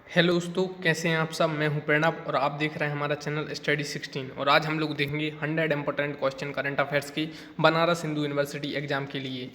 Hello दोस्तों, कैसे हैं आप सब। मैं हूं प्रणव और आप देख रहे हैं हमारा चैनल स्टडी 16। और आज हम लोग देखेंगे 100 इंपॉर्टेंट क्वेश्चन करंट अफेयर्स की बनारस हिंदू यूनिवर्सिटी एग्जाम के लिए।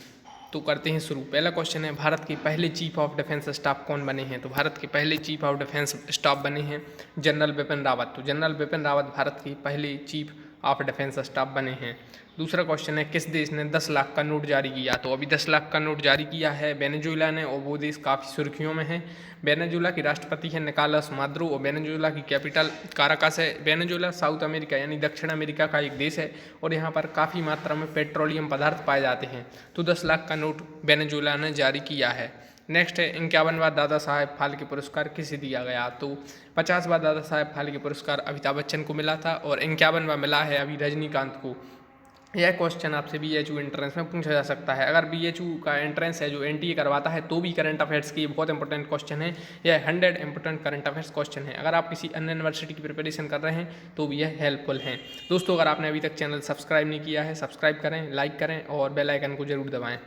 तो करते हैं शुरू। पहला क्वेश्चन है, भारत के पहले चीफ ऑफ डिफेंस स्टाफ कौन बने हैं। तो भारत के पहले चीफ ऑफ डिफेंस स्टाफ बने हैं जनरल बिपिन रावत। तो जनरल बिपिन रावत भारत के पहले चीफ ऑफ डिफेंस स्टाफ बने हैं। दूसरा क्वेश्चन है, किस देश ने 10 लाख का नोट जारी किया। तो अभी 10 लाख का नोट जारी किया है वेनेजुएला ने, और वो देश काफ़ी सुर्खियों में है। वेनेजुएला के राष्ट्रपति हैं निकोलस मादुरो और वेनेजुएला की कैपिटल काराकास है। वेनेजुएला साउथ अमेरिका यानी दक्षिण अमेरिका का एक देश है और यहाँ पर काफ़ी मात्रा में पेट्रोलियम पदार्थ पाए जाते हैं। तो 10 लाख का नोट वेनेजुएला ने जारी किया है। नेक्स्ट है, 51वां दादा साहेब फाल्के पुरस्कार किसे दिया गया। तो 50वां दादा साहेब फाल्के पुरस्कार अमिताभ बच्चन को मिला था और 51वां मिला है अभी रजनीकांत को। यह क्वेश्चन आपसे बीएचयू एंट्रेंस में पूछा जा सकता है। अगर बीएचयू का एंट्रेंस है जो एनटीए करवाता है तो भी करंट अफेयर्स की बहुत इंपॉर्टेंट क्वेश्चन है। यह 100 इंपॉर्टेंट करंट अफेयर्स क्वेश्चन है। अगर आप किसी अन्य यूनिवर्सिटी की प्रिपरेशन कर रहे हैं तो भी यह हेल्पफुल है। दोस्तों, अगर आपने अभी तक चैनल सब्सक्राइब नहीं किया है, सब्सक्राइब करें, लाइक करें और बेल आइकन को जरूर दबाएं।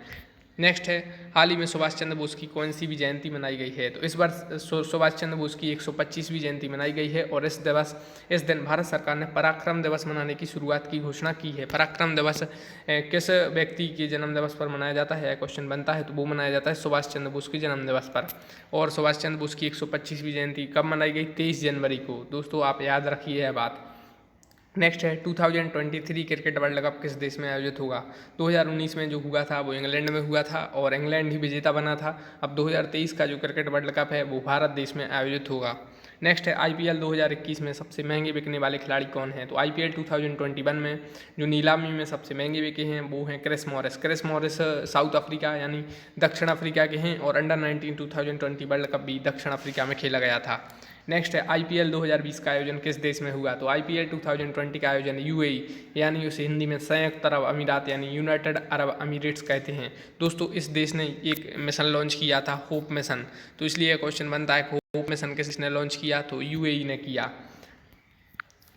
नेक्स्ट है, हाल ही में सुभाष चंद्र बोस की कौन सी भी जयंती मनाई गई है। तो इस बार सुभाष चंद्र बोस की 125वीं जयंती मनाई गई है और इस दिन भारत सरकार ने पराक्रम दिवस मनाने की शुरुआत की घोषणा की है। पराक्रम दिवस किस व्यक्ति के जन्म दिवस पर मनाया जाता है, क्वेश्चन बनता है, तो वो मनाया जाता है सुभाष चंद्र बोस के जन्म दिवस पर। और सुभाष चंद्र बोस की 125वीं जयंती कब मनाई गई, 23 जनवरी को। दोस्तों, आप याद रखिए यह बात। नेक्स्ट है, 2023 क्रिकेट वर्ल्ड कप किस देश में आयोजित होगा। 2019 में जो हुआ था वो इंग्लैंड में हुआ था और इंग्लैंड ही विजेता बना था। अब 2023 का जो क्रिकेट वर्ल्ड कप है वो भारत देश में आयोजित होगा। नेक्स्ट है, आईपीएल 2021 में सबसे महंगे बिकने वाले खिलाड़ी कौन हैं। तो आईपीएल 2021 में जो नीलामी में सबसे महंगे बिके हैं वो हैं Chris Morris. Chris Morris South Africa यानी दक्षिण अफ्रीका के हैं और अंडर 19 2020 वर्ल्ड कप भी दक्षिण अफ्रीका में खेला गया था। नेक्स्ट है, आईपीएल 2020 का आयोजन किस देश में हुआ। तो आईपीएल 2020 का आयोजन यूएई यानी उसे हिंदी में संयुक्त अरब अमीरात यानी यूनाइटेड अरब अमीरेट्स कहते हैं। दोस्तों, इस देश ने एक मिशन लॉन्च किया था, होप मिशन। तो इसलिए यह क्वेश्चन बनता है, होप मिशन किसने लॉन्च किया। तो यूएई ने किया।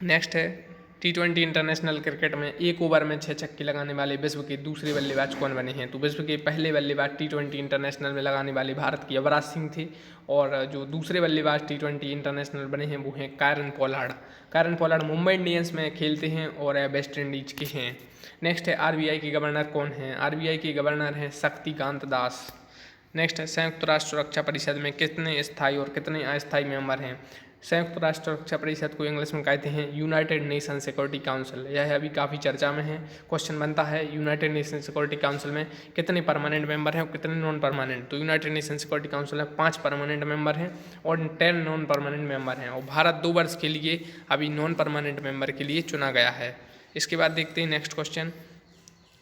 नेक्स्ट है, T20 इंटरनेशनल क्रिकेट में एक ओवर में 6 छक्के लगाने वाले विश्व के दूसरे बल्लेबाज कौन बने हैं। तो विश्व के पहले बल्लेबाज T20 इंटरनेशनल में लगाने वाले भारत के युवराज सिंह थे और जो दूसरे बल्लेबाज T20 इंटरनेशनल बने हैं वो हैं Kieron Pollard. Kieron Pollard Mumbai Indians में खेलते हैं और वेस्ट इंडीज के हैं। नेक्स्ट है, आरबीआई के गवर्नर कौन हैं। आरबीआई के गवर्नर हैं शक्तिकांत दास। नेक्स्ट है, संयुक्त राष्ट्र सुरक्षा परिषद में कितने स्थायी और कितने अस्थायी मेंबर हैं। संयुक्त राष्ट्र सुरक्षा परिषद को इंग्लिश में कहते हैं यूनाइटेड नेशन सिक्योरिटी काउंसिल। यह अभी काफ़ी चर्चा में है। क्वेश्चन बनता है, यूनाइटेड नेशन सिक्योरिटी काउंसिल में कितने परमानेंट मेंबर हैं और कितने नॉन परमानेंट। तो यूनाइटेड नेशन सिक्योरिटी काउंसिल में 5 परमानेंट मेंबर हैं और 10 नॉन परमानेंट मेंबर हैं और भारत 2 वर्ष के लिए अभी नॉन परमानेंट मेंबर के लिए चुना गया है। इसके बाद देखते हैं नेक्स्ट क्वेश्चन।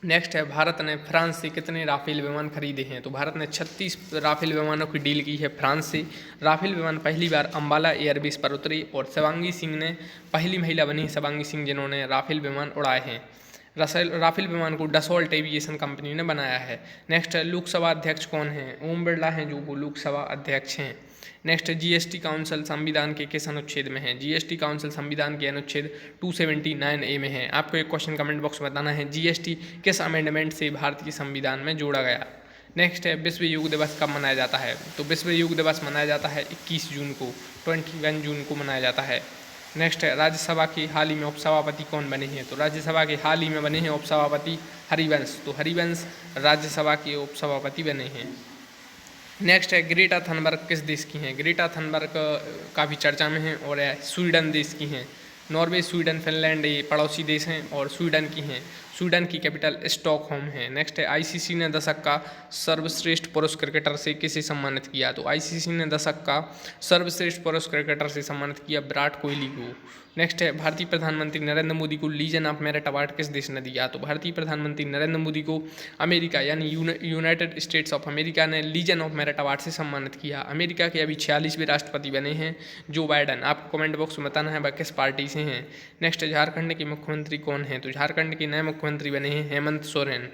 नेक्स्ट है, भारत ने फ्रांस से कितने राफेल विमान खरीदे हैं। तो भारत ने 36 राफेल विमानों की डील की है फ्रांस से। राफेल विमान पहली बार अंबाला एयरबेस पर उतरे और शिवांगी सिंह ने पहली महिला बनी, शिवांगी सिंह, जिन्होंने राफेल विमान उड़ाए हैं। राफेल विमान को डसॉल्ट एविएशन कंपनी ने बनाया है। नेक्स्ट है, लोकसभा अध्यक्ष कौन हैं। ओम बिरला हैं जो वो लोकसभा अध्यक्ष हैं। नेक्स्ट, जीएसटी काउंसिल संविधान के किस अनुच्छेद में है। जीएसटी काउंसिल संविधान के अनुच्छेद 279A में है। आपको एक क्वेश्चन कमेंट बॉक्स में बताना है, जीएसटी किस अमेंडमेंट से भारतीय संविधान में जोड़ा गया। नेक्स्ट है, विश्व योग दिवस कब मनाया जाता है। तो विश्व योग दिवस मनाया जाता है 21 जून को, 21 जून को मनाया जाता है। नेक्स्ट है, राज्यसभा के हाल ही में उपसभापति कौन बने हैं। तो राज्यसभा के हाल ही में बने हैं उपसभापति हरिवंश। तो हरिवंश राज्यसभा के उपसभापति बने हैं। नेक्स्ट है, ग्रेटा थनबर्ग किस देश की हैं। ग्रेटा थनबर्ग काफ़ी चर्चा में हैं और स्वीडन देश की हैं। नॉर्वे, स्वीडन, फिनलैंड ये पड़ोसी देश हैं और स्वीडन की हैं। स्वीडन की कैपिटल स्टॉकहोम है। नेक्स्ट है, आईसीसी ने दशक का सर्वश्रेष्ठ पुरुष क्रिकेटर से किसे सम्मानित किया। तो आईसीसी ने दशक का सर्वश्रेष्ठ पुरुष क्रिकेटर से सम्मानित किया विराट कोहली को। नेक्स्ट है, भारतीय प्रधानमंत्री नरेंद्र मोदी को लीजन ऑफ मेरिट अवार्ड किस देश ने दिया। तो भारतीय प्रधानमंत्री नरेंद्र मोदी को अमेरिका यानी यूनाइटेड स्टेट्स ऑफ अमेरिका ने लीजन ऑफ मेरिट अवार्ड से सम्मानित किया। अमेरिका के अभी 46वें राष्ट्रपति बने हैं जो बाइडन। आपको कमेंट बॉक्स में बताना है वह किस पार्टी से हैं। नेक्स्ट, झारखंड के मुख्यमंत्री कौन हैं। तो झारखंड के नए मुख्यमंत्री बने हैं हेमंत सोरेन।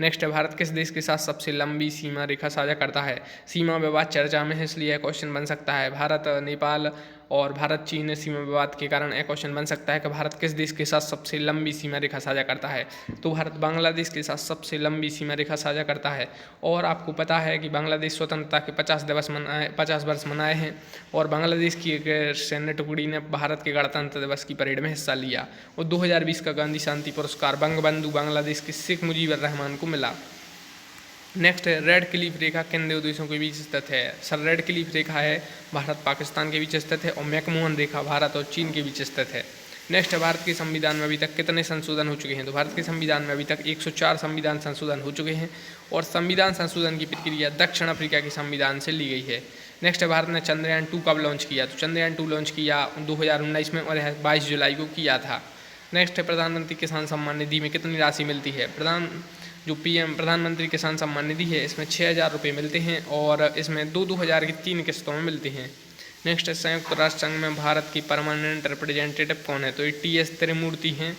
नेक्स्ट है, भारत किस देश के साथ सबसे लंबी सीमा रेखा साझा करता है। सीमा विवाद चर्चा में है इसलिए यह क्वेश्चन बन सकता है। भारत, नेपाल और भारत चीन सीमा विवाद के कारण एक क्वेश्चन बन सकता है कि भारत किस देश के साथ सबसे लंबी सीमा रेखा साझा करता है। तो भारत बांग्लादेश के साथ सबसे लंबी सीमा रेखा साझा करता है। और आपको पता है कि बांग्लादेश स्वतंत्रता के 50 वर्ष मनाए हैं और बांग्लादेश की एक सैन्य टुकड़ी ने भारत के गणतंत्र दिवस की परेड में हिस्सा लिया। और 2020 का गांधी शांति पुरस्कार बंगबंधु बांग्लादेश के शेख मुजीबुर रहमान को मिला। नेक्स्ट है रेड क्लिफ रेखा किन दो देशों के बीच स्थित है। सर रेड क्लिफ रेखा है भारत पाकिस्तान के बीच स्थित है और मैकमोहन रेखा भारत और चीन के बीच स्थित है। नेक्स्ट है भारत के संविधान में अभी तक कितने संशोधन हो चुके हैं। तो भारत के संविधान में अभी तक 104 संविधान संशोधन हो चुके हैं और संविधान संशोधन की प्रक्रिया दक्षिण अफ्रीका के संविधान से ली गई है। नेक्स्ट है भारत ने चंद्रयान 2 कब लॉन्च किया। तो चंद्रयान 2 लॉन्च किया 2019 में और 22 जुलाई को किया था। नेक्स्ट है प्रधानमंत्री किसान सम्मान निधि में कितनी राशि मिलती है। प्रधानमंत्री किसान सम्मान निधि है इसमें 6,000 रुपये मिलते हैं और इसमें 2,000 की 3 किस्तों में मिलते हैं। नेक्स्ट है संयुक्त राष्ट्र संघ में भारत की परमानेंट रिप्रेजेंटेटिव कौन है। तो ये TS त्रिमूर्ति हैं,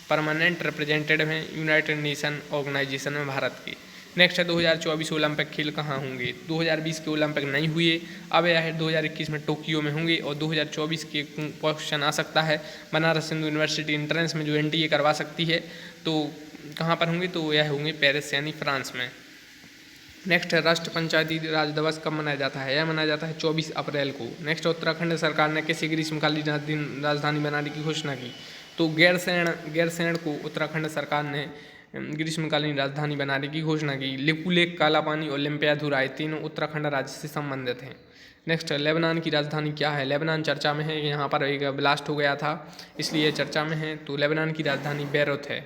परमानेंट रिप्रेजेंटेटिव हैं यूनाइटेड नेशन ऑर्गेनाइजेशन में भारत की। नेक्स्ट है 2024 ओलंपिक खेल कहाँ होंगे। 2020 के ओलंपिक नहीं हुए, अब यह 2021 में टोक्यो में होंगे और 2024 के क्वेश्चन आ सकता है बनारस हिंदू यूनिवर्सिटी एंट्रेंस में जो NTA करवा सकती है तो कहाँ पर होंगे। तो यह होंगे पेरिस यानी फ्रांस में। नेक्स्ट है राष्ट्र पंचायती राज दिवस कब मनाया जाता है। यह मनाया जाता है 24 अप्रैल को। नेक्स्ट उत्तराखंड सरकार ने किसी ग्रीष्मकालीन राजधानी बनाने की घोषणा की। तो गैरसैंण को उत्तराखंड सरकार ने ग्रीष्मकालीन राजधानी बनाने की घोषणा की। लिपुलेख, काला पानी और लिम्पियाधुराई तीनों उत्तराखंड राज्य से संबंधित हैं। नेक्स्ट लेबनान की राजधानी क्या है। लेबनान चर्चा में है, यहाँ पर एक ब्लास्ट हो गया था इसलिए चर्चा में है। तो लेबनान की राजधानी बेरूत है।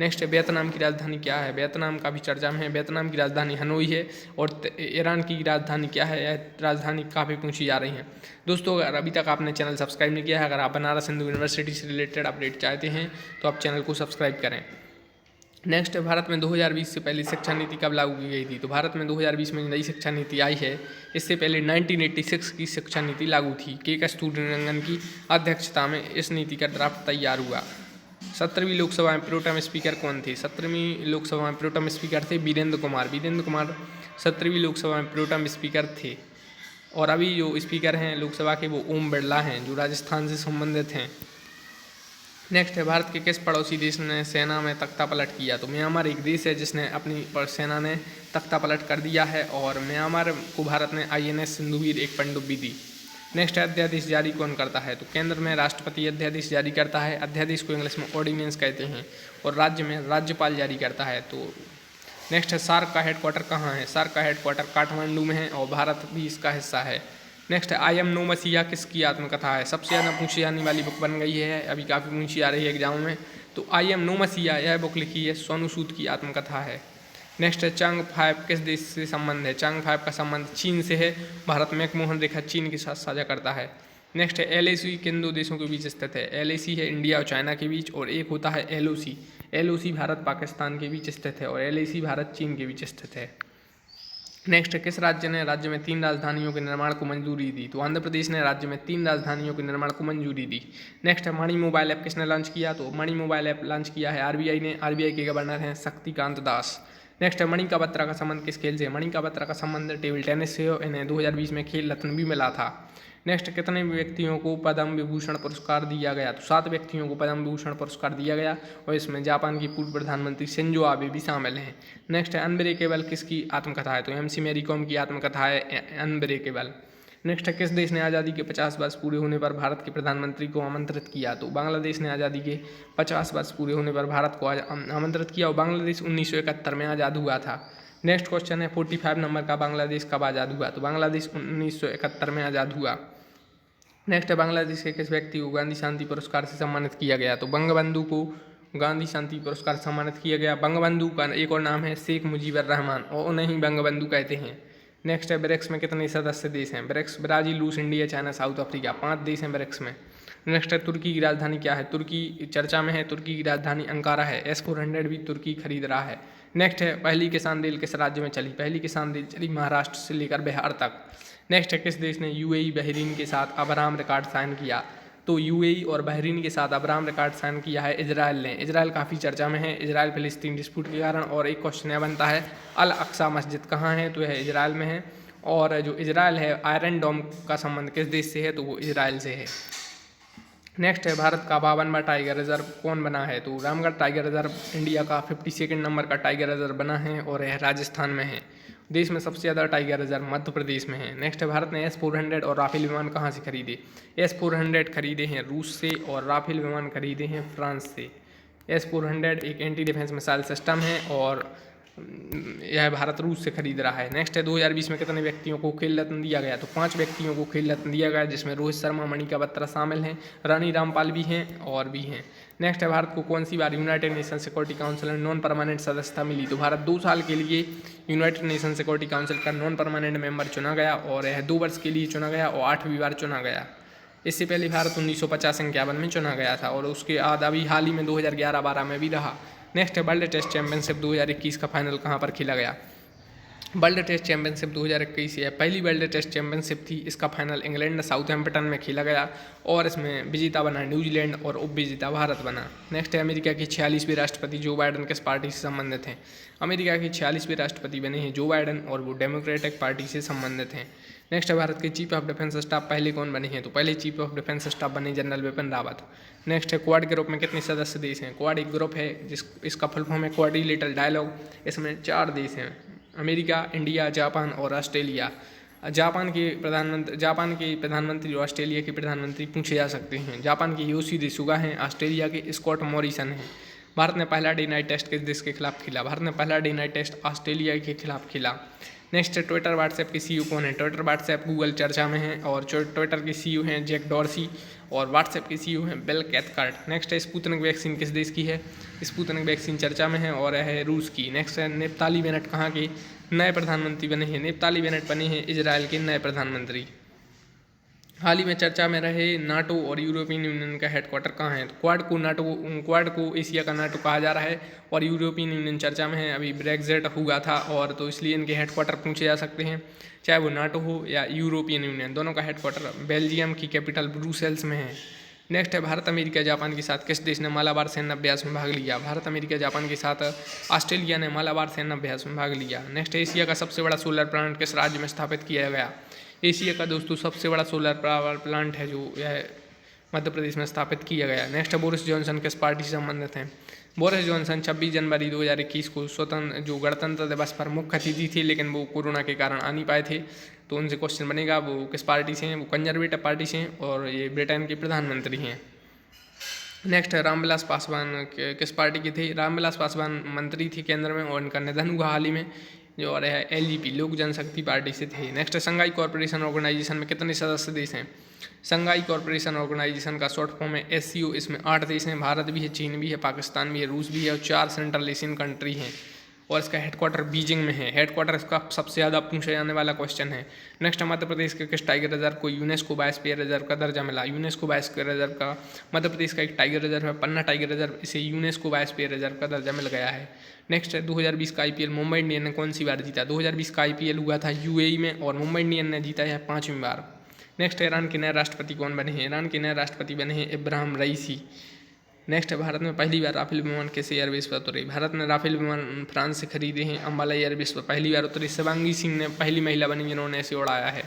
नेक्स्ट वियतनाम की राजधानी क्या है। वियतनाम का भी चर्चा में है, वियतनाम की राजधानी हनोई है। और ईरान की राजधानी क्या है, यह राजधानी काफ़ी पूछी जा रही है। दोस्तों अगर अभी तक आपने चैनल सब्सक्राइब नहीं किया है, अगर आप बनारस हिंदू यूनिवर्सिटी से रिलेटेड अपडेट चाहते हैं तो आप चैनल को सब्सक्राइब करें। नेक्स्ट भारत में 2020 से पहले शिक्षा नीति कब लागू की गई थी। तो भारत में 2020 में नई शिक्षा नीति आई है। इससे पहले 1986 की शिक्षा नीति लागू थी। के कस्तूरीरंगन की अध्यक्षता में इस नीति का ड्राफ्ट तैयार हुआ। 17वीं लोकसभा में प्रोटेम स्पीकर कौन थे। 17वीं लोकसभा में प्रोटेम स्पीकर थे वीरेंद्र कुमार। 17वीं लोकसभा में प्रोटेम स्पीकर थे। और अभी जो स्पीकर हैं लोकसभा के वो ओम बिरला हैं जो राजस्थान से संबंधित हैं। नेक्स्ट है भारत के किस पड़ोसी देश ने सेना में तख्ता पलट किया। तो म्यांमार एक देश है जिसने अपनी सेना ने तख्ता पलट कर दिया है और म्यांमार को भारत ने INS सिंधुवीर एक पनडुब्बी दी। नेक्स्ट है अध्यादेश जारी कौन करता है। तो केंद्र में राष्ट्रपति अध्यादेश जारी करता है। अध्यादेश को इंग्लिश में ऑर्डिनेंस कहते हैं। और राज्य में राज्यपाल जारी करता है। तो नेक्स्ट है सार्क का हेडक्वार्टर कहाँ है। सार्क का हेडक्वार्टर काठमांडू में है और भारत भी इसका हिस्सा है। नेक्स्ट है I am no मसीहा किसकी आत्मकथा है। सबसे ज़्यादा पूछी जाने वाली बुक बन गई है, अभी काफ़ी पूछी आ रही है एग्जाम में। तो I am no मसीहा यह बुक लिखी है सोनू सूद की आत्मकथा है। नेक्स्ट है चांग 5 किस देश से संबंध है। चांग 5 का संबंध चीन से है। भारत मैकमोहन रेखा चीन के साथ साझा करता है। नेक्स्ट है LAC किन दो देशों के बीच स्थित है। LAC है इंडिया और चाइना के बीच और एक होता है LOC। LOC भारत पाकिस्तान के बीच स्थित है और LAC भारत चीन के बीच स्थित है। नेक्स्ट किस राज्य ने राज्य में 3 राजधानियों के निर्माण को मंजूरी दी। तो आंध्र प्रदेश ने राज्य में 3 राजधानियों के निर्माण को मंजूरी दी। नेक्स्ट है मणि मोबाइल ऐप किसने लॉन्च किया। तो मणि मोबाइल ऐप लॉन्च किया है RBI ने। RBI के गवर्नर हैं शक्तिकांत दास। नेक्स्ट है मणिका बत्रा का संबंध किस खेल से। मणिका बत्रा का संबंध टेबल टेनिस से और इन्हें 2020 में खेल रत्न भी मिला था। नेक्स्ट कितने व्यक्तियों को पद्म विभूषण पुरस्कार दिया गया। तो 7 व्यक्तियों को पद्म विभूषण पुरस्कार दिया गया और इसमें जापान की पूर्व प्रधानमंत्री शिंजो आबे भी शामिल हैं। नेक्स्ट है अनब्रेकेबल किसकी आत्मकथा है। तो MC मैरी कॉम की आत्मकथा है अनब्रेकेबल। नेक्स्ट है किस देश ने आज़ादी के 50 वर्ष पूरे होने पर भारत के प्रधानमंत्री को आमंत्रित किया। तो बांग्लादेश ने आज़ादी के 50 वर्ष पूरे होने पर भारत को आमंत्रित किया और बांग्लादेश 1971 में आज़ाद हुआ था। नेक्स्ट क्वेश्चन है 45 नंबर का, बांग्लादेश कब आज़ाद हुआ। तो बांग्लादेश 1971 में आज़ाद हुआ। नेक्स्ट है बांग्लादेश के किस व्यक्ति को गांधी शांति पुरस्कार से सम्मानित किया गया। तो बंगबंधु को गांधी शांति पुरस्कार से सम्मानित किया गया। बंगबंधु का एक और नाम है शेख मुजीबुर रहमान और उन्हें ही बंगबंधु कहते हैं। नेक्स्ट है ब्रिक्स में कितने सदस्य देश हैं। ब्रिक्स ब्राजील, रूस, इंडिया, चाइना, साउथ अफ्रीका, 5 देश हैं ब्रिक्स में। नेक्स्ट है तुर्की की राजधानी क्या है। तुर्की चर्चा में है, तुर्की की राजधानी अंकारा है। S-400 भी तुर्की खरीद रहा है। नेक्स्ट है पहली किसान रेल किस राज्य में चली। पहली किसान रेल चली महाराष्ट्र से लेकर बिहार तक। नेक्स्ट है किस देश ने UAE बहरीन के साथ अब्राहम रिकॉर्ड साइन किया। तो UAE और बहरीन के साथ अब्राहम रिकॉर्ड साइन किया है इजराइल ने। इजराइल काफ़ी चर्चा में है इजराइल फिलिस्तीन डिस्प्यूट के कारण। और एक क्वेश्चन यह बनता है अल अक्सा मस्जिद कहाँ है। तो यह इजराइल में है और जो इजराइल है, आयरन डोम का संबंध किस देश से है, तो वो इजराइल से है। नेक्स्ट है भारत का 52वां टाइगर रिजर्व कौन बना है, तो रामगढ़ टाइगर रिजर्व इंडिया का 52 नंबर का टाइगर रिजर्व बना है और यह राजस्थान में है। देश में सबसे ज़्यादा टाइगर रिजर्व मध्य प्रदेश में है। नेक्स्ट है भारत ने S-400 और राफेल विमान कहाँ से खरीदे। S-400 खरीदे हैं रूस से और राफेल विमान खरीदे हैं फ्रांस से। S-400 एक एंटी डिफेंस मिसाइल सिस्टम है और यह भारत रूस से खरीद रहा है। नेक्स्ट है 2020 में कितने व्यक्तियों को खेल रत्न दिया गया, तो 5 व्यक्तियों को खेल रत्न दिया गया, जिसमें रोहित शर्मा, मणिका बत्रा शामिल हैं, रानी रामपाल भी हैं और भी हैं। नेक्स्ट है भारत को कौन सी बार यूनाइटेड नेशन सिक्योरिटी काउंसिल में नॉन परमानेंट सदस्यता मिली, तो भारत 2 साल के लिए यूनाइटेड नेशन सिक्योरिटी काउंसिल का नॉन परमानेंट मेंबर चुना गया और यह 2 वर्ष के लिए चुना गया और 8वीं बार चुना गया। इससे पहले भारत 1950-51 में चुना गया था और उसके बाद अभी हाल ही में 2011-12 में भी रहा। नेक्स्ट है वर्ल्ड टेस्ट चैंपियनशिप 2021 का फाइनल कहाँ पर खेला गया। वर्ल्ड टेस्ट चैंपियनशिप 2021 यह पहली वर्ल्ड टेस्ट चैंपियनशिप थी। इसका फाइनल इंग्लैंड साउथहैम्पटन में खेला गया और इसमें विजेता बना न्यूजीलैंड और उपविजेता भारत बना। नेक्स्ट है अमेरिका के 46वें राष्ट्रपति जो बाइडन किस पार्टी से संबंधित हैं। अमेरिका के 46वें राष्ट्रपति बने हैं जो बाइडन और वो डेमोक्रेटिक पार्टी से संबंधित हैं। नेक्स्ट है भारत के चीफ ऑफ डिफेंस स्टाफ पहले कौन बने हैं, तो पहले चीफ ऑफ डिफेंस स्टाफ बने जनरल बिपिन रावत। नेक्स्ट है क्वाड ग्रुप में कितने सदस्य देश हैं। क्वाड एक ग्रुप है इसका फुल फॉर्म है क्वाड्रिलेटरल डायलॉग। इसमें 4 देश हैं, अमेरिका, इंडिया, जापान और ऑस्ट्रेलिया। जापान के प्रधानमंत्री और ऑस्ट्रेलिया के प्रधानमंत्री पूछे जा सकते हैं। जापान के योशिहिदे सुगा हैं, ऑस्ट्रेलिया के स्कॉट मॉरिसन हैं। भारत ने पहला डे नाइट टेस्ट किस देश के खिलाफ खेला। भारत ने पहला डे नाइट टेस्ट ऑस्ट्रेलिया के खिलाफ खेला। नेक्स्ट है ट्विटर व्हाट्सएप के CEO कौन है। ट्विटर व्हाट्सएप गूगल चर्चा में है और ट्विटर के CEO हैं जैक डॉर्सी और व्हाट्सएप के CEO हैं बिल कैथकार्ट। नेक्स्ट है स्पुतनिक वैक्सीन किस देश की है। स्पुतनिक वैक्सीन चर्चा में है और है रूस की। नेक्स्ट है नेफ्ताली बेनेट कहाँ के नए प्रधानमंत्री बने हैं। नेफ्ताली बेनेट बने हैं इजराइल के नए प्रधानमंत्री। हाल ही में चर्चा में रहे नाटो और यूरोपियन यूनियन का हेडक्वार्टर कहाँ है। क्वाड को एशिया का नाटो कहा जा रहा है और यूरोपियन यूनियन चर्चा में है। अभी ब्रेक्जिट हुआ था और तो इसलिए इनके हेडक्वार्टर पूछे जा सकते हैं, चाहे वो नाटो हो या यूरोपियन यूनियन। दोनों का हेडक्वार्टर बेल्जियम की कैपिटल ब्रुसेल्स में है। नेक्स्ट है भारत अमेरिका जापान के साथ किस देश ने मालाबार सैन्य अभ्यास में भाग लिया। भारत अमेरिका जापान के साथ ऑस्ट्रेलिया ने मालाबार सैन्य अभ्यास में भाग लिया। नेक्स्ट है एशिया का सबसे बड़ा सोलर प्लांट किस राज्य में स्थापित किया गया। एशिया का दोस्तों सबसे बड़ा सोलर पावर प्लांट है जो यह मध्य प्रदेश में स्थापित किया गया। नेक्स्ट है बोरिस जॉनसन किस पार्टी से संबंधित हैं। बोरिस जॉनसन 26 जनवरी 2021 को गणतंत्र दिवस पर मुख्य अतिथि थे, लेकिन वो कोरोना के कारण आ नहीं पाए थे, तो उनसे क्वेश्चन बनेगा वो किस पार्टी से हैं। वो कंजर्वेटिव पार्टी से हैं और ये ब्रिटेन के प्रधानमंत्री हैं। नेक्स्ट है रामविलास पासवान किस पार्टी के थे। रामविलास पासवान मंत्री थे केंद्र में और इनका निधन हुआ हाल ही में, जो और है LJP लोक जनशक्ति पार्टी से थे। नेक्स्ट है संघाई कॉर्पोरेशन ऑर्गेनाइजेशन में कितने सदस्य देश हैं। संघाई कॉर्पोरेशन ऑर्गेनाइजेशन का शॉर्ट फॉर्म है SCO। इसमें 8 देश हैं, भारत भी है, चीन भी है, पाकिस्तान भी है, रूस भी है और 4 सेंट्रल एशियन कंट्री हैं और इसका हेडक्वार्टर बीजिंग में है। हेडक्वार्टर इसका सबसे ज़्यादा पूछा जाने वाला क्वेश्चन है। नेक्स्ट मध्य प्रदेश के किस टाइगर रिजर्व को यूनेस्को बायोस्फीयर रिजर्व का दर्जा मिला। यूनेस्को बायोस्फीयर रिजर्व का मध्य प्रदेश का एक टाइगर रिजर्व है पन्ना टाइगर रिजर्व, इसे यूनेस्को बायोस्फीयर रिजर्व का दर्जा मिल गया है। नेक्स्ट है 2020 का IPL मुंबई इंडियन ने कौन सी बार जीता। 2020 का IPL हुआ था UAE में और मुंबई इंडियन ने जीता है 5वीं बार। नेक्स्ट है ईरान के नए राष्ट्रपति कौन बने हैं। ईरान के नए राष्ट्रपति बने हैं इब्राहिम रईसी। नेक्स्ट है भारत में पहली बार राफेल विमान किस एयरबेस पर उतरे। भारत ने राफेल विमान फ्रांस से खरीदे हैं, अम्बाला एयरबेस पर पहली बार उतरे। शिवांगी सिंह ने पहली महिला बनी जिन्होंने इसे उड़ाया है।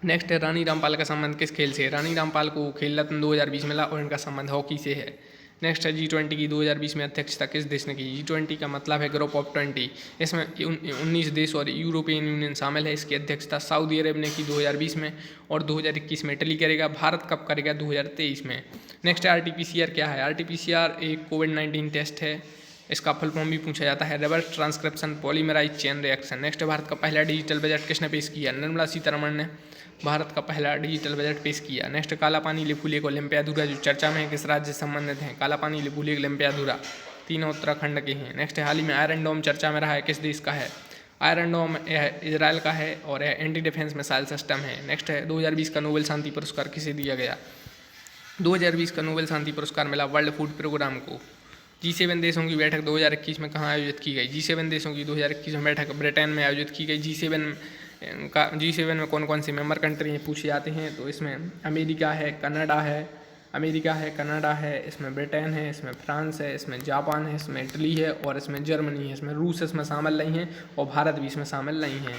नेक्स्ट है रानी रामपाल का संबंध किस खेल से। रानी रामपाल को खेल रत्न 2020 मिला और इनका संबंध हॉकी से है। नेक्स्ट है G20 की 2020 में अध्यक्षता किस देश ने की। G20 का मतलब है ग्रुप ऑफ 20, इसमें 19 देश और यूरोपियन यूनियन शामिल है। इसकी अध्यक्षता सऊदी अरब ने की 2020 में और 2021 में इटली करेगा। भारत कब करेगा 2023 में। नेक्स्ट है RT-PCR क्या है। RT-PCR एक कोविड-19 टेस्ट है, इसका फुल फॉर्म भी पूछा जाता है reverse transcription polymerase chain reaction. Next है भारत का पहला डिजिटल बजट किसने पेश किया। निर्मला सीतारमण ने भारत का पहला डिजिटल बजट पेश किया। नेक्स्ट काला पानी लिपुलेख को ओलंपियाधुरा जो चर्चा में है किस राज्य से संबंधित हैं। काला पानी लिपुलेख ओलंपियाधुरा तीनों उत्तराखंड के हैं। नेक्स्ट हाल ही में आयरन डोम चर्चा में रहा है किस देश का है। आयरन डोम इजराइल का है और यह एंटी डिफेंस मिसाइल सिस्टम है। नेक्स्ट है 2020 का नोबेल शांति पुरस्कार किसे दिया गया। 2020 का नोबेल शांति पुरस्कार मिला वर्ल्ड फूड प्रोग्राम को। G7 देशों की बैठक 2021 में कहाँ आयोजित की गई। G7 देशों की 2021 में बैठक ब्रिटेन में आयोजित की गई। G7 में कौन कौन से मेंबर कंट्री पूछे जाते हैं, तो इसमें अमेरिका है, कनाडा है, इसमें ब्रिटेन है, इसमें फ्रांस है, इसमें जापान है, इसमें इटली है और इसमें जर्मनी है। इसमें रूस इसमें शामिल नहीं है और भारत भी इसमें शामिल नहीं है।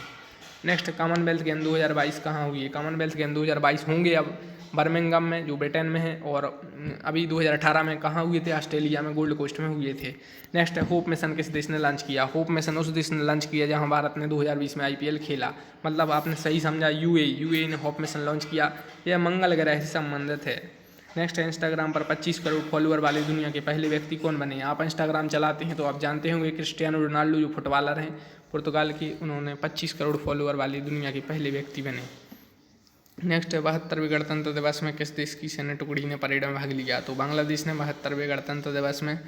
नेक्स्ट कॉमनवेल्थ गेम 2022 कहाँ हुई है? कॉमनवेल्थ गेम 2022 होंगे अब बर्मिंघम में, जो ब्रिटेन में है, और अभी 2018 में कहाँ हुए थे? ऑस्ट्रेलिया में, गोल्ड कोस्ट में हुए थे। नेक्स्ट है होप मिशन किस देश ने लॉन्च किया? होप मिशन उस देश ने लॉन्च किया जहाँ भारत ने 2020 में IPL खेला। मतलब आपने सही समझा, यूएई ने होप मिशन लॉन्च किया। यह मंगल ग्रह से संबंधित है। नेक्स्ट है इंस्टाग्राम पर 25 करोड़ फॉलोअर वाले दुनिया के पहले व्यक्ति कौन बने? आप इंस्टाग्राम चलाते हैं तो आप जानते होंगे क्रिस्टियानो रोनाल्डो, जो फुटबॉलर हैं पुर्तगाल के, उन्होंने 25 करोड़ फॉलोअर वाले दुनिया के पहले व्यक्ति बने। नेक्स्ट है 72वें गणतंत्र दिवस में किस देश की सैन्य टुकड़ी ने परेड में भाग लिया? तो बांग्लादेश ने 72वें गणतंत्र दिवस में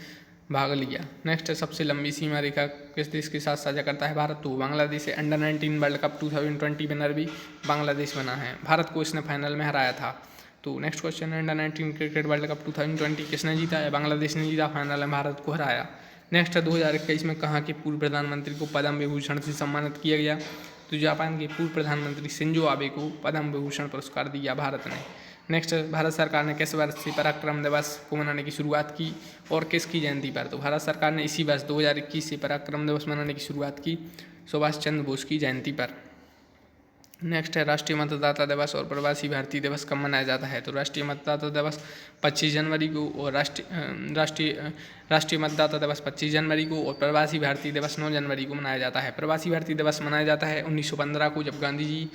भाग लिया। नेक्स्ट है सबसे लंबी सीमा रेखा किस देश के साथ साझा करता है भारत? तो बांग्लादेश है। अंडर 19 वर्ल्ड कप 2020 विनर भी बांग्लादेश बना है। भारत को इसने फाइनल में हराया था। तो नेक्स्ट क्वेश्चन है अंडर 19 क्रिकेट वर्ल्ड कप 2020 किसने जीता है? बांग्लादेश ने जीता, फाइनल में भारत को हराया। नेक्स्ट है 2021 में कहाँ के पूर्व प्रधानमंत्री को पद्म विभूषण से सम्मानित किया गया? तो जापान के पूर्व प्रधानमंत्री शिंजो आबे को पद्म विभूषण पुरस्कार दिया भारत ने। नेक्स्ट भारत सरकार ने किस वर्ष से पराक्रम दिवस को मनाने की शुरुआत की और किसकी जयंती पर? तो भारत सरकार ने इसी वर्ष 2021 से पराक्रम दिवस मनाने की शुरुआत की सुभाष चंद्र बोस की जयंती पर। नेक्स्ट है राष्ट्रीय मतदाता दिवस और प्रवासी भारतीय दिवस कब मनाया जाता है? तो राष्ट्रीय मतदाता दिवस 25 जनवरी को और राष्ट्रीय मतदाता दिवस 25 जनवरी को और प्रवासी भारतीय दिवस 9 जनवरी को मनाया जाता है। प्रवासी भारतीय दिवस मनाया जाता है 1915 को, जब गांधी जी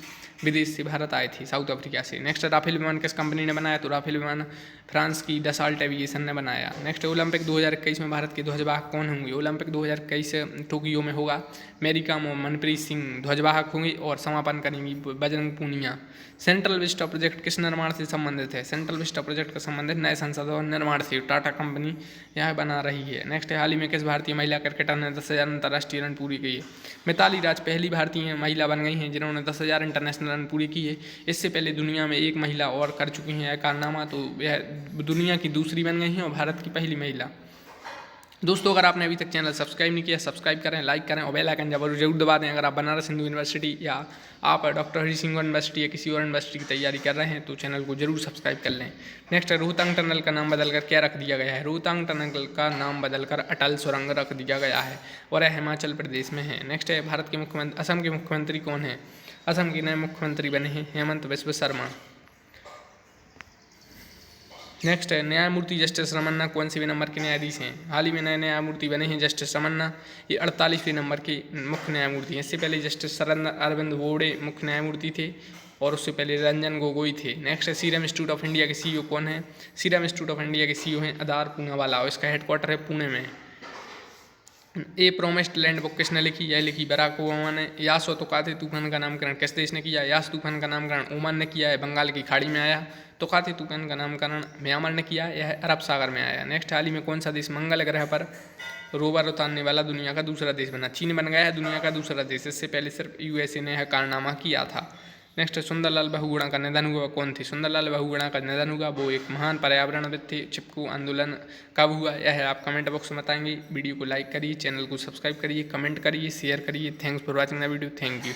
विदेश से भारत आए थे, साउथ अफ्रीका से। नेक्स्ट राफेल विमान किस कंपनी ने बनाया? तो राफेल विमान फ्रांस की डसाल्ट एविएशन ने बनाया। नेक्स्ट ओलंपिक 2021 में भारत के ध्वजवाहक कौन होंगे? ओलंपिक 2021 टोक्यो में होगा। मैरी कॉम और मनप्रीत सिंह ध्वजवाहक होंगे और समापन करेंगी Bajrang Punia. Central vista project किस निर्माण से संबंधित है? सेंट्रल विस्टा प्रोजेक्ट का संबंधित नए संसद भवन निर्माण से टाटा कंपनी यह बना रही है। नेक्स्ट है हाल ही में किस भारतीय महिला क्रिकेटर ने 10,000 अंतर्राष्ट्रीय रन पूरी किए? मिताली राज पहली भारतीय महिला बन गई हैं जिन्होंने 10,000 इंटरनेशनल रन पूरी किए। इससे पहले दुनिया में एक महिला और कर चुकी हैं यह कारनामा, तो यह दुनिया की दूसरी बन गई हैं और भारत की पहली महिला। दोस्तों अगर आपने अभी तक चैनल सब्सक्राइब नहीं किया, सब्सक्राइब करें, लाइक करें और बेल आइकन जरूर दबा दें। अगर आप बनारस हिंदू यूनिवर्सिटी या आप डॉक्टर हरि सिंह यूनिवर्सिटी या किसी और यूनिवर्सिटी की तैयारी कर रहे हैं तो चैनल को जरूर सब्सक्राइब कर लें। नेक्स्ट है रोहतांग टनल का नाम बदलकर क्या रख दिया गया है? रोहतांग टनल का नाम बदलकर अटल सुरंग रख दिया गया है और यह हिमाचल प्रदेश में है। नेक्स्ट है भारत के मुख्यमंत्री, असम के मुख्यमंत्री कौन है? असम के नए मुख्यमंत्री बने हैं हेमंत बिस्व शर्मा। नेक्स्ट है न्यायमूर्ति जस्टिस रमन्ना कौन से नंबर के न्यायाधीश हैं? हाल ही में नए न्यायमूर्ति बने हैं जस्टिस रमन्ना, ये 48वें नंबर के मुख्य न्यायमूर्ति हैं। इससे पहले जस्टिस शरद अरविंद बोबड़े मुख्य न्यायमूर्ति थे और उससे पहले रंजन गोगोई थे। नेक्स्ट है सीरम इंस्टीट्यूट ऑफ इंडिया के CEO कौन है? सीरम इंस्टीट्यूट ऑफ इंडिया के CEO हैं आधार पूनावाला और इसका हेडक्वार्टर है पुणे में। ए प्रोमिस्ड लैंड बुक किसने लिखी? यह लिखी बराक ओबामा ने। यास और तुकाते तूफान का नामकरण किस देश ने किया? यास तूफान का नामकरण ओमान ने किया है, बंगाल की खाड़ी में आया। तुकाते तूफान का नामकरण म्यांमार ने किया, यह अरब सागर में आया। नेक्स्ट हाल ही में कौन सा देश मंगल ग्रह पर रोवर उतारने वाला दुनिया का दूसरा देश बना? चीन बन गया है दुनिया का दूसरा देश, इससे पहले सिर्फ USA ने यह कारनामा किया था। नेक्स्ट सुंदरलाल बहुगुणा का निधन हुआ कौन थे? सुंदरलाल बहुगुणा का निधन हुआ, वो एक महान पर्यावरणविद थे। चिपकू आंदोलन कब हुआ यह आप कमेंट बॉक्स में बताएंगे। वीडियो को लाइक करिए, चैनल को सब्सक्राइब करिए, कमेंट करिए, शेयर करिए। Thanks for watching the video. Thank you.